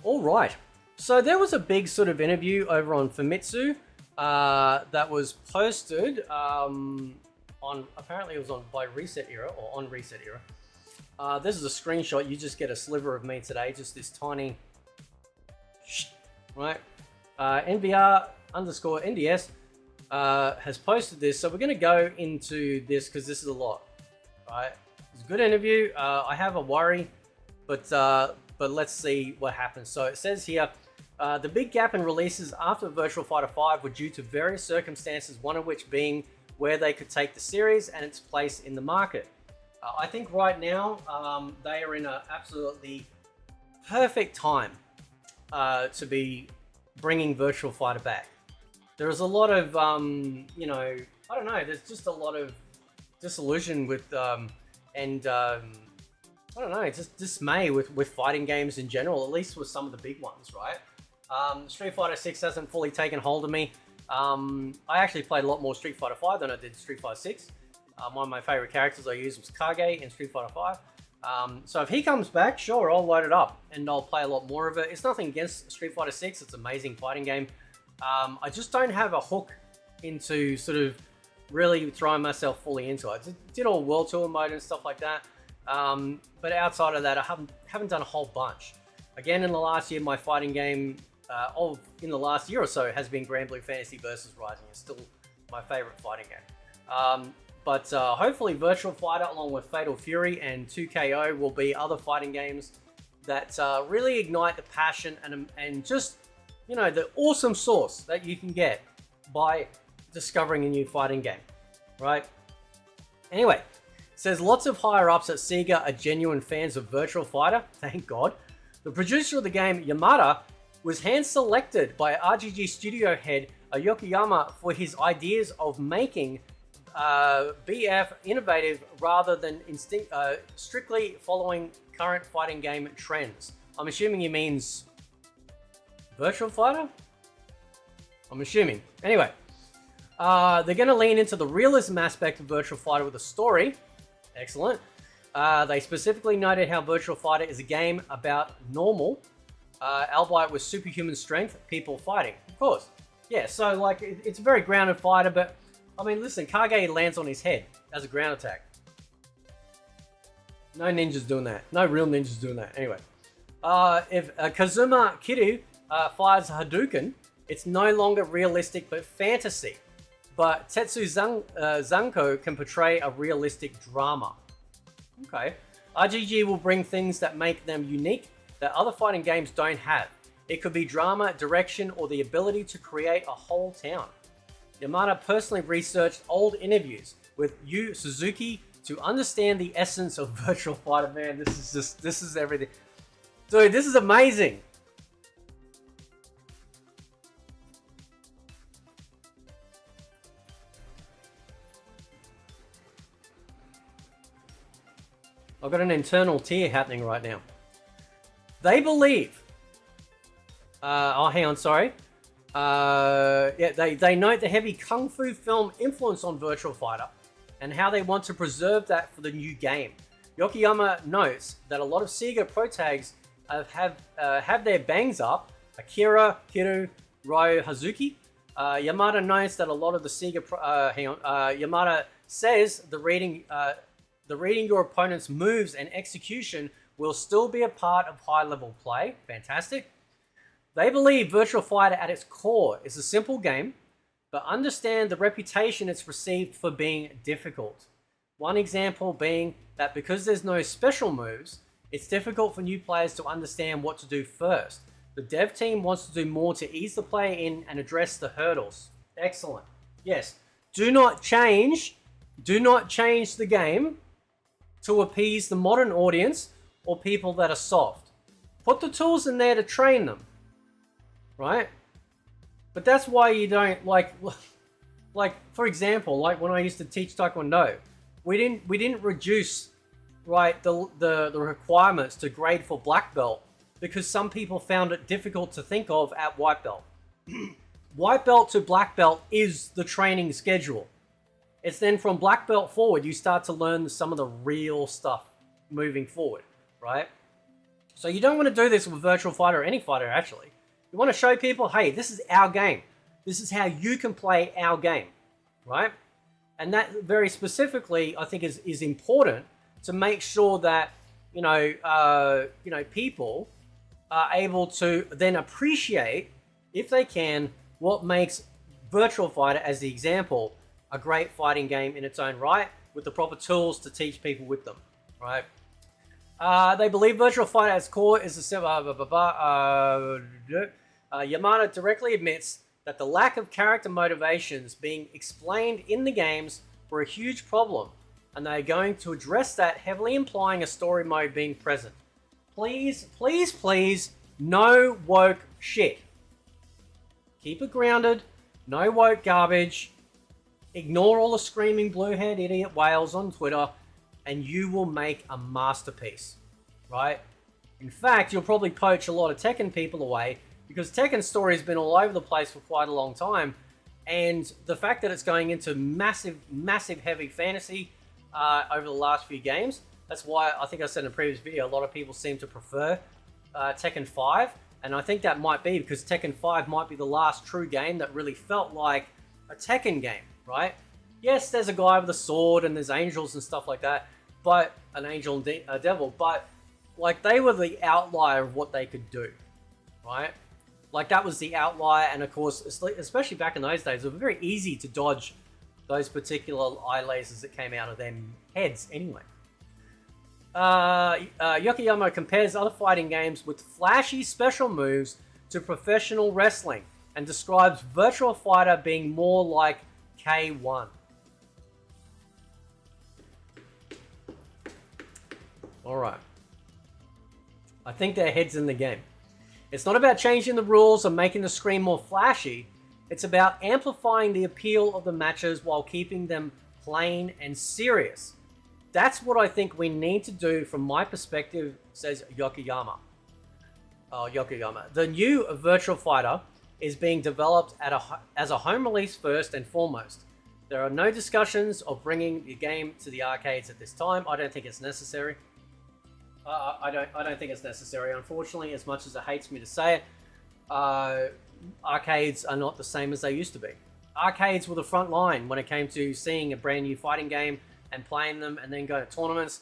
All right. So there was a big sort of interview over on Famitsu that was posted on, apparently it was on by Reset Era or on Reset Era. This is a screenshot. You just get a sliver of me today, just this tiny, right? NVR underscore NDS has posted this. So we're going to go into this because this is a lot, right? It's a good interview. I have a worry, but let's see what happens. So it says here, the big gap in releases after Virtua Fighter 5 were due to various circumstances, one of which being where they could take the series and its place in the market. I think right now they are in an absolutely perfect time to be bringing Virtua Fighter back. There is a lot of, you know, I don't know, there's just a lot of disillusion with, I don't know, just dismay with fighting games in general, at least with some of the big ones, right? Street Fighter 6 hasn't fully taken hold of me. I actually played a lot more Street Fighter 5 than I did Street Fighter 6. One of my favorite characters I used was Kage in Street Fighter 5. So if he comes back, sure, I'll load it up and I'll play a lot more of it. It's nothing against Street Fighter 6. It's an amazing fighting game. I just don't have a hook into sort of really throwing myself fully into it. I did all World Tour mode and stuff like that. But outside of that, I haven't done a whole bunch. Again, in the last year, my fighting game in the last year or so has been Grand Blue Fantasy versus Rising. It's still my favorite fighting game. But hopefully Virtua Fighter along with Fatal Fury and 2KO will be other fighting games that really ignite the passion and just, you know, the awesome sauce that you can get by discovering a new fighting game, right? Anyway, it says lots of higher ups at Sega are genuine fans of Virtua Fighter, thank God. The producer of the game, Yamada, was hand-selected by RGG studio head Yokohama for his ideas of making BF innovative rather than strictly following current fighting game trends. I'm assuming he means Virtua Fighter? I'm assuming. Anyway, they're going to lean into the realism aspect of Virtua Fighter with a story. Excellent. They specifically noted how Virtua Fighter is a game about normal, albeit with superhuman strength, people fighting. Of course. Yeah, so like it's a very grounded fighter, but I mean, listen, Kage lands on his head as a ground attack. No ninjas doing that. No real ninjas doing that. Anyway, if Kazuma Kiryu fires Hadouken, it's no longer realistic but fantasy. But Tetsu Zanko can portray a realistic drama. Okay. RGG will bring things that make them unique that other fighting games don't have. It could be drama, direction, or the ability to create a whole town. Yamada personally researched old interviews with Yu Suzuki to understand the essence of Virtua Fighter. Man, this is everything. Dude, this is amazing. I've got an internal tear happening right now. They believe... oh, hang on, sorry. Yeah, they note the heavy kung fu film influence on Virtua Fighter and how they want to preserve that for the new game. Yokoyama notes that a lot of Sega pro tags have their bangs up. Akira, Kiru, Ryo, Hazuki. Yamada notes that a lot of the Sega... Yamada says the reading your opponent's moves and execution will still be a part of high-level play. Fantastic. They believe Virtua Fighter at its core is a simple game, but understand the reputation it's received for being difficult. One example being that because there's no special moves, it's difficult for new players to understand what to do first. The dev team wants to do more to ease the player in and address the hurdles. Excellent. Yes, do not change the game to appease the modern audience or people that are soft. Put the tools in there to train them. Right? But that's why you don't like for example, like when I used to teach Taekwondo, we didn't reduce right the requirements to grade for black belt because some people found it difficult to think of at white belt. White belt to black belt is the training schedule. It's then from black belt forward you start to learn some of the real stuff moving forward, right? So you don't want to do this with Virtua Fighter or any fighter, actually. You want to show people, hey, this is our game. This is how you can play our game, right? And that very specifically, I think, is important to make sure that, people are able to then appreciate, if they can, what makes Virtua Fighter, as the example, a great fighting game in its own right, with the proper tools to teach people with them, right? They believe Virtua Fighter at its core is Yamada directly admits that the lack of character motivations being explained in the games were a huge problem, and they are going to address that, heavily implying a story mode being present. Please, please, please, no woke shit. Keep it grounded, no woke garbage, ignore all the screaming blue-haired idiot whales on Twitter, and you will make a masterpiece, right? In fact, you'll probably poach a lot of Tekken people away, because Tekken's story has been all over the place for quite a long time, and the fact that it's going into massive, massive heavy fantasy over the last few games, that's why I think I said in a previous video, a lot of people seem to prefer Tekken 5, and I think that might be because Tekken 5 might be the last true game that really felt like a Tekken game, right? Yes, there's a guy with a sword and there's angels and stuff like that, but an angel and a devil, but like they were the outlier of what they could do, right? Like that was the outlier, and of course, especially back in those days, it was very easy to dodge those particular eye lasers that came out of them heads anyway. Yokohama compares other fighting games with flashy special moves to professional wrestling and describes Virtua Fighter being more like K1. Alright. I think their head's in the game. It's not about changing the rules or making the screen more flashy. It's about amplifying the appeal of the matches while keeping them plain and serious. That's what I think we need to do from my perspective, says Yokohama. The new Virtua Fighter is being developed as a home release first and foremost. There are no discussions of bringing the game to the arcades at this time. I don't think it's necessary. I don't think it's necessary, unfortunately, as much as it hates me to say it. Arcades are not the same as they used to be. Arcades were the front line when it came to seeing a brand new fighting game and playing them and then going to tournaments.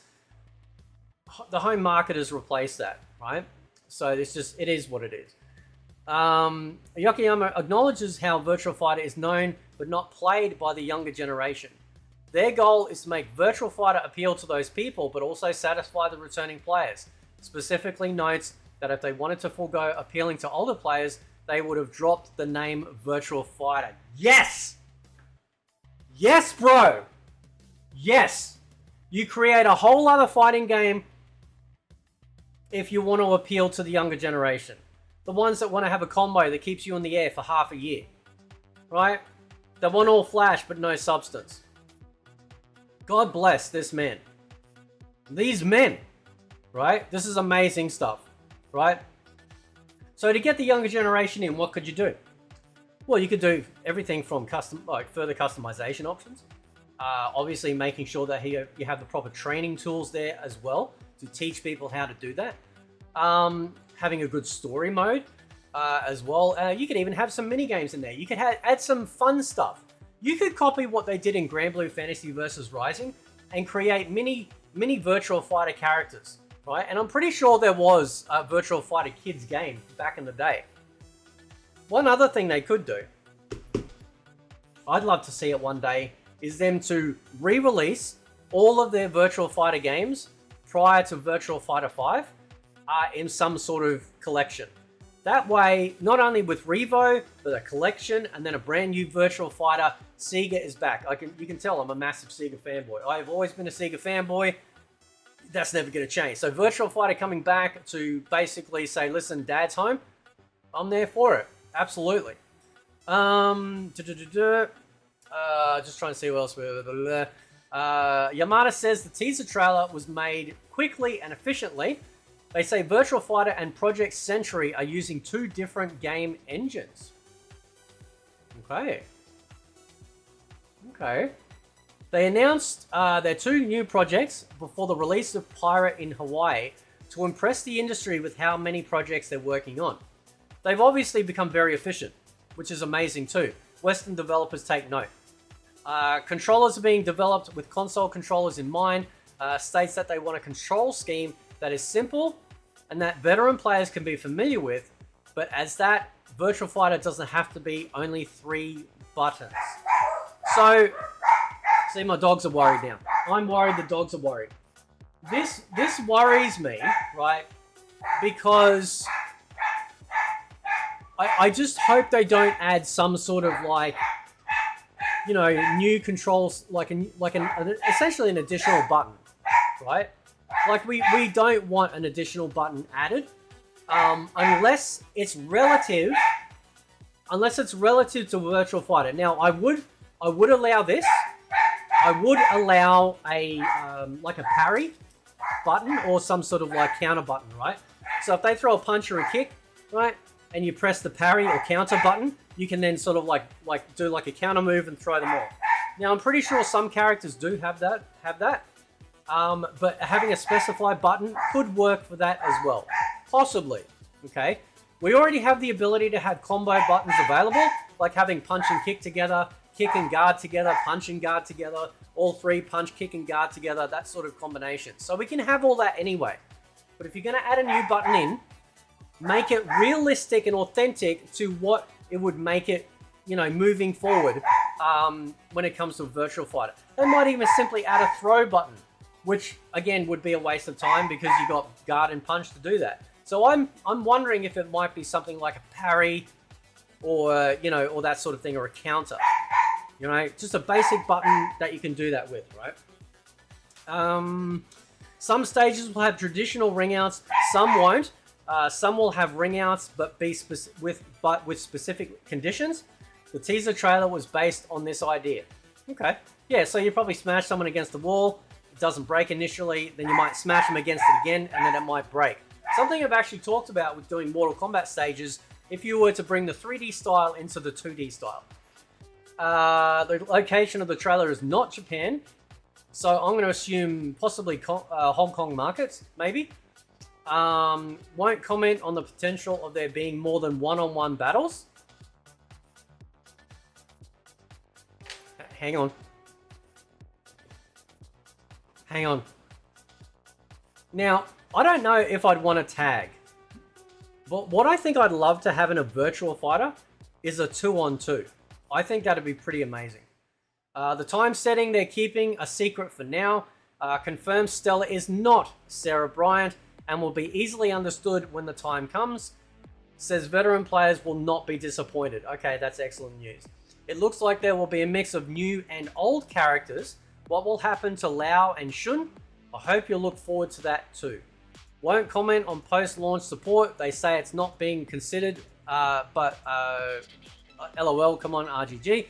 The home market has replaced that, right? So it is what it is. Yokohama acknowledges how Virtua Fighter is known but not played by the younger generation. Their goal is to make Virtua Fighter appeal to those people, but also satisfy the returning players. Specifically notes that if they wanted to forego appealing to older players, they would have dropped the name Virtua Fighter. Yes! Yes, bro! Yes! You create a whole other fighting game if you want to appeal to the younger generation. The ones that want to have a combo that keeps you in the air for half a year. Right? They want all flash, but no substance. God bless this man. These men, right? This is amazing stuff, right? So to get the younger generation in, what could you do? Well, you could do everything from further customization options. Obviously, making sure that you have the proper training tools there as well to teach people how to do that. Having a good story mode as well. You could even have some mini games in there. You could add some fun stuff. You could copy what they did in Grand Blue Fantasy vs. Rising and create mini Virtua Fighter characters, right? And I'm pretty sure there was a Virtua Fighter Kids game back in the day. One other thing they could do, I'd love to see it one day, is them to re-release all of their Virtua Fighter games prior to Virtua Fighter 5 in some sort of collection. That way, not only with Revo, but a collection and then a brand new Virtua Fighter, Sega is back. You can tell I'm a massive Sega fanboy. I've always been a Sega fanboy. That's never going to change. So Virtua Fighter coming back to basically say, listen, Dad's home. I'm there for it. Absolutely. Just trying to see what else. Yamada says the teaser trailer was made quickly and efficiently. They say Virtua Fighter and Project Century are using two different game engines. Okay. They announced their two new projects before the release of Pirate in Hawaii to impress the industry with how many projects they're working on. They've obviously become very efficient, which is amazing too. Western developers take note. Controllers are being developed with console controllers in mind, states that they want a control scheme that is simple and that veteran players can be familiar with, but as that, Virtua Fighter doesn't have to be only 3 buttons. So, see, my dogs are worried now. I'm worried the dogs are worried. This worries me, right? Because I just hope they don't add some sort of like, you know, new controls, essentially an additional button, right? Like we don't want an additional button added, unless it's relative to Virtua Fighter. Now, I would allow this. I would allow a like a parry button or some sort of like counter button, right? So if they throw a punch or a kick, right, and you press the parry or counter button, you can then sort of like do like a counter move and throw them off. Now, I'm pretty sure some characters do have that. But having a specified button could work for that as well. Possibly, okay? We already have the ability to have combo buttons available, like having punch and kick together, kick and guard together, punch and guard together, all 3 punch, kick and guard together, that sort of combination. So we can have all that anyway. But if you're going to add a new button in, make it realistic and authentic to what it would make it, you know, moving forward when it comes to Virtua Fighter. They might even simply add a throw button, which again would be a waste of time because you got guard and punch to do that. So I'm wondering if it might be something like a parry or, you know, or that sort of thing, or a counter. You know, just a basic button that you can do that with, right? Some stages will have traditional ring outs, some won't. Some will have ring outs, but with specific conditions. The teaser trailer was based on this idea. Okay, yeah, so you probably smash someone against the wall. It doesn't break initially, then you might smash them against it again, and then it might break. Something I've actually talked about with doing Mortal Kombat stages, if you were to bring the 3D style into the 2D style. The location of the trailer is not Japan, so I'm going to assume possibly Hong Kong markets, maybe. Won't comment on the potential of there being more than one-on-one battles. Hang on. Now, I don't know if I'd want to tag, but what I think I'd love to have in a Virtua Fighter is a 2-on-2. I think that'd be pretty amazing. The time setting they're keeping a secret for now. Confirmed Stella is not Sarah Bryant and will be easily understood when the time comes. Says veteran players will not be disappointed. Okay, that's excellent news. It looks like there will be a mix of new and old characters. What will happen to Lao and Shun? I hope you'll look forward to that too. Won't comment on post-launch support. They say it's not being considered, but LOL, come on, RGG.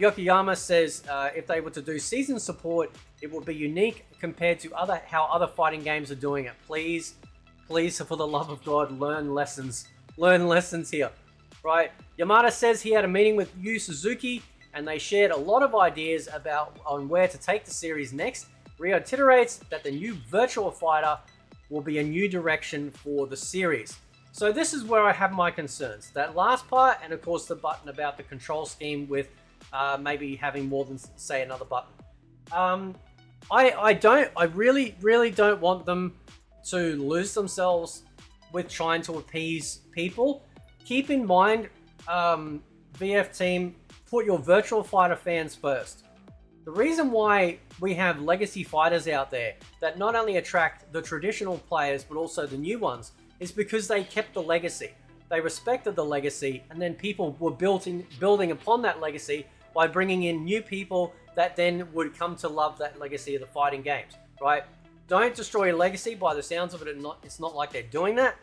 Yokohama says if they were to do season support, it would be unique compared to how other fighting games are doing it. Please, for the love of God, learn lessons. Learn lessons here, right? Yamada says he had a meeting with Yu Suzuki and they shared a lot of ideas on where to take the series next. Reiterates that the new Virtua Fighter will be a new direction for the series. So this is where I have my concerns. That last part, and of course the button about the control scheme with maybe having more than, say, another button. I really don't want them to lose themselves with trying to appease people. Keep in mind, VF team, put your Virtua Fighter fans first. The reason why we have legacy fighters out there that not only attract the traditional players but also the new ones is because they kept the legacy. They respected the legacy, and then people were building upon that legacy by bringing in new people that then would come to love that legacy of the fighting games, right? Don't destroy your legacy. By the sounds of it, it's not like they're doing that.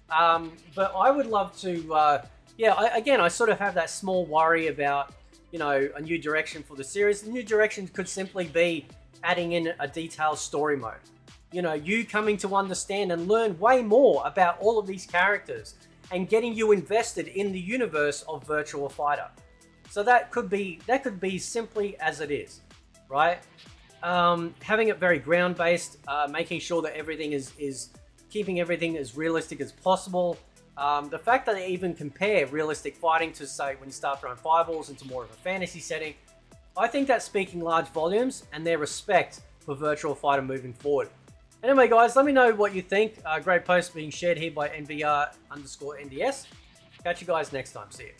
But I would love to, I sort of have that small worry about, you know, a new direction for the series. The new direction could simply be adding in a detailed story mode. You know, you coming to understand and learn way more about all of these characters and getting you invested in the universe of Virtua Fighter. So that could be simply as it is, right? Having it very ground-based, making sure that everything is keeping everything as realistic as possible. The fact that they even compare realistic fighting to, say, when you start throwing fireballs into more of a fantasy setting, I think that's speaking large volumes and their respect for Virtua Fighter moving forward. Anyway, guys, let me know what you think. Great post being shared here by NVR_NDS. Catch you guys next time. See you.